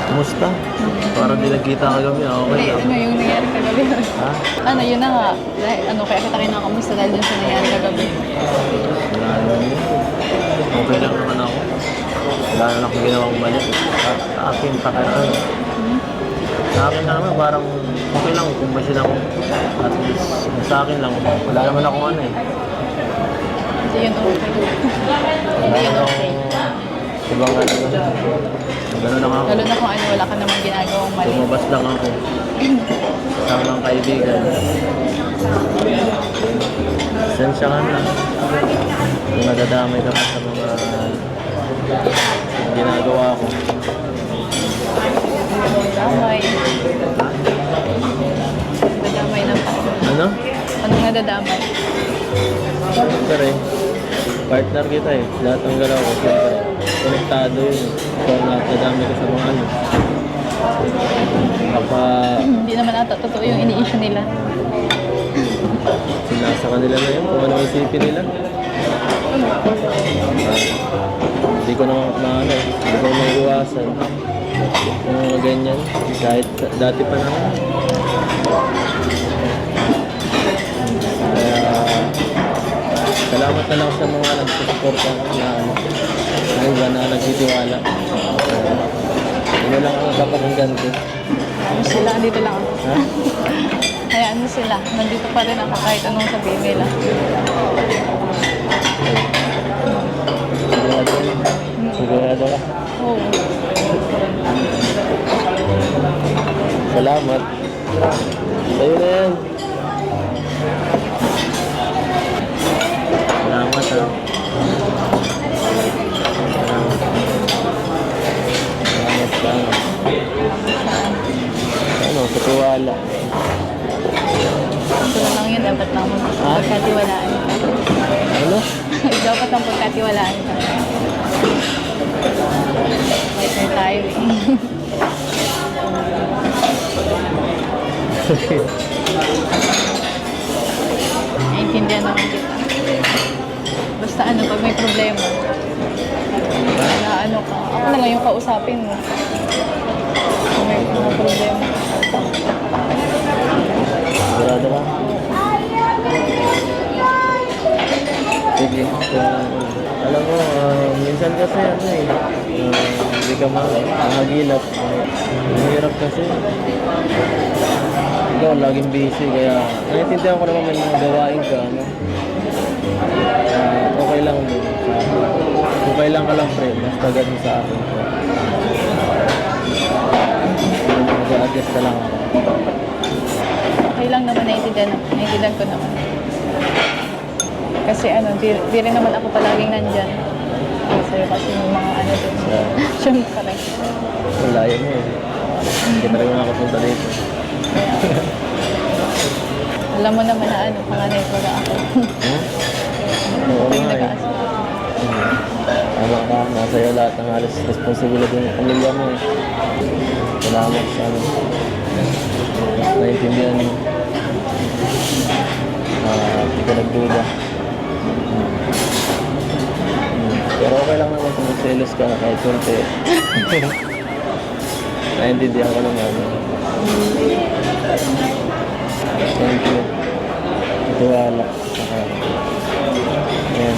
Kumusta? Parang di nagkita kagabi, okay Hindi, lang. ano yung nangyari kagabi? Ha? Ano, yun na nga. Dahil, kaya kita kinakamusta dahil yun sa nangyari kagabi. Wala naman yun. Okay lang naman ako. Wala naman akong ginawang mali. Sa akin, pakiramdam. Sa akin na naman, parang okay lang kung basin ako. At least, sa akin lang, wala naman akong ano eh. Hindi yun okay. Hindi yun okay. Ibang ano na. Gano'n lang ako. Lalo na kung ano, wala ka namang ginagawang mali. Lumabas lang ako. Kasama ang kaibigan. Sensya ka na. Kung nadadamay ka pa sa mga ginagawa ko. Damay. Nadadamay ng paano. Ano? Anong nadadamay? Siyempre, partner kita eh. Lahat ng galaw ko, siyempre. Konektado yun. So, nadadamay ka sa mga ano. Hindi naman ata totoo yung ini-issue nila. Sinasa kanila na yun, kung ano isipin nila. Hindi ko na ano, hindi ko na iwasan. Yung mga ganyan, kahit dati pa naman. Kaya, salamat na lang sa mga nagsusuporta na ano, na nagtitiwala. Ano lang ang kapakinggan ko. Ano sila, andito lang ako. Ha? Hayaan mo sila, nandito pa rin ako kahit anong sabihin nila. Sigurado ka. Oo. Salamat. Sa'yo na yan. Salamat ha. Salamat. Ano, sa tiwala. Ito na lang yun, dapat lang pagkatiwalaan ka. Ano? Dapat lang pagkatiwalaan ka. Wait tayo eh. Naiintindihan naman kita. Basta ano, pag may problema, na ano ka, ako na lang yung kausapin mo. Kung may mga problema. Sigurado ka? Sige. Alam mo, minsan kasi ano eh, hindi ka mahagilap. Mahirap kasi. Ikaw, laging busy, kaya naiintindihan ko naman may mga gawain ka, ano. Okay lang din. Okay lang ka lang, pre. Basta ganun sa akin. Mag-a-adjust ka lang ako. Okay lang naman, naiintindihan ko naman. Kasi ano, di rin naman ako palaging nandyan. Kasi yung mga ano din. Siyempre. Wala yun eh. Hindi talaga makapunta dito. Kaya, alam mo naman na ano, panganay ko na ako. Oo Ako yung nga eh. nag-aasal. Tama ka, nasa iyo lahat ng halos responsibilidad ng pamilya mo eh. Salamat sa ano. Naintindihan mo. Hindi ka nagduda. Pero okay lang naman kung magselos ka kahit konti. Naintindihan ko naman. Thank you. Tiwala. Ayan.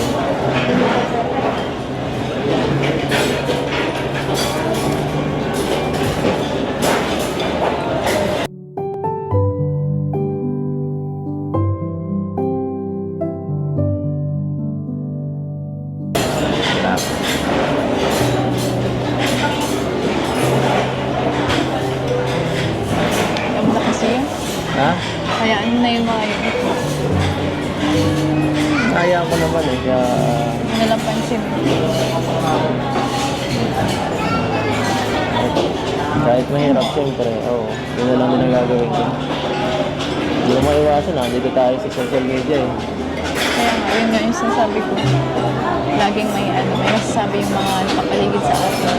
Alam mo na kasi yun. Ha? Hayaan mo na yung mga yun. Kaya ko naman eh. Kaya Ano lang pansin. kahit mahirap siyempre, oo. Yun na lang din ang gagawin ko. Hindi mo maiwasan ha. Dito tayo sa social media eh. Kaya nga, yun nga yung sinasabi ko. Laging may masasabi yung mga nakapaligid sa atin.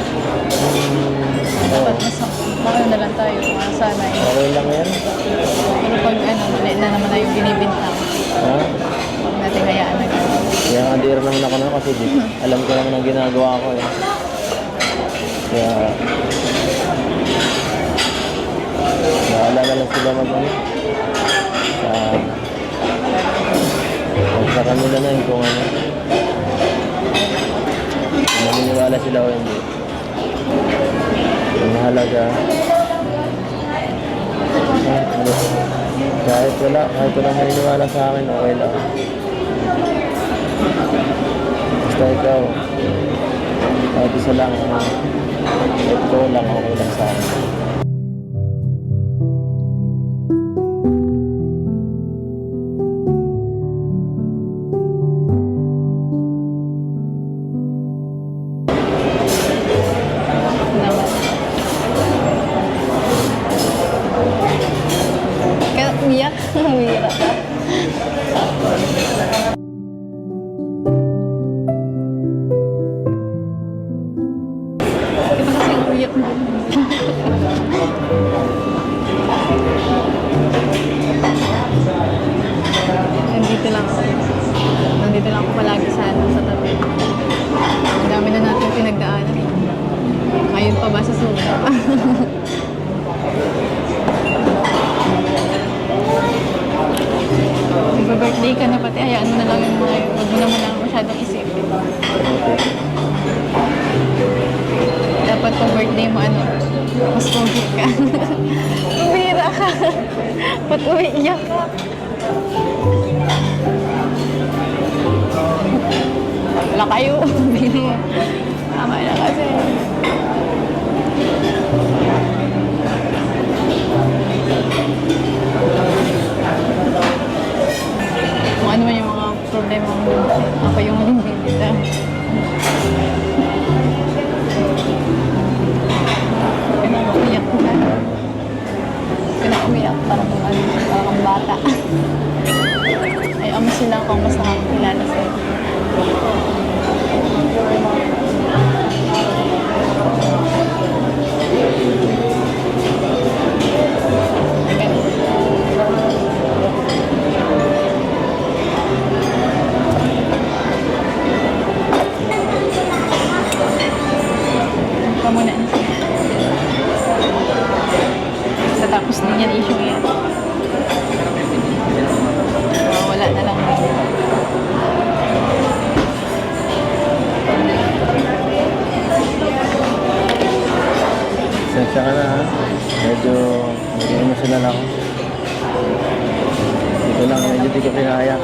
Dapat mas na lang tayo, masanay. Okay lang yan. Pero pag mali na naman na yung binibintang, Ha? huwag natin hayaan na gano'n. Kaya nga di rin naman ako na kasi di. Alam ko naman ang ginagawa ko eh. Kaya, bahala na lang sila mag-ano. Sa kanila na yun kung ano. Kung maniniwala sila o hindi. Ang mahalaga, kahit walang maniniwala sa akin, okay lang. Basta ikaw, kahit isa lang, ito lang, okay lang sa akin. Naman. Kaya umiyak. Umiyak ka. Iba kasi ang umiyak mo. Nandito lang ako. Nandito lang ako palagi sa tabi. Ang dami na natin pinagdaanan. Ngayon pa ba sa suga? Nagpa-birthday ka na pati, hayaan mo na lang yung mga yun. Huwag mo na muna masyadong isipin. Okay. Dapat kung birthday mo, ano, mas pogi ka. Umira ka. Ba't umiiyak ka? Wala kayo. Tama na kasi. Kung ano man yung mga problema mo, ako yung huling bibita. Umiyak na. Umiyak parang parang bata. Ay, amo sila kung mas nakakilala sa'yo. Muna. Natapos din yan issue yan. Wala na lang. Sensya ka na ha. Medyo emotional ako. Dito lang, medyo di ko pinaya.